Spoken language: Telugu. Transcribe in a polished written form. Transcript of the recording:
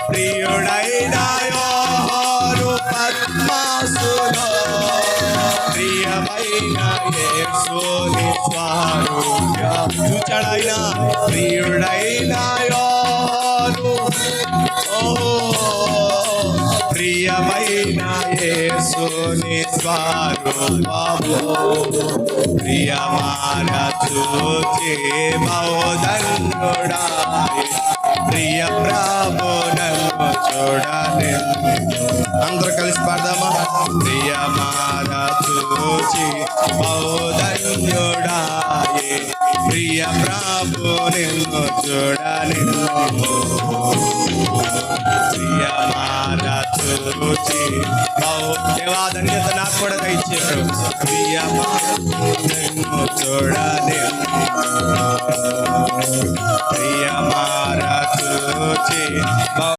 ప్రియుడైన యోహాను పద్మాసులో ప్రియమైన యేసుని స్వరూప చూచాడైనా ప్రియుడైన యోహాను ప్రియమైన యేసుని స్వరూపము ప్రియమాన చూచి బహుధన్యుడాయి ప్రియ ప్రభునను చూడని అందరూ కలిసి పాడదామా ప్రియమాన చూచి బహుధన్యుడాయి ప్రియ ప్రభునను చూడని ప్రియమాన చూచి దేవాధన్యత నాకు కూడా దయచేశారు ప్రియమాను చూడని ప్రియమాన చూచి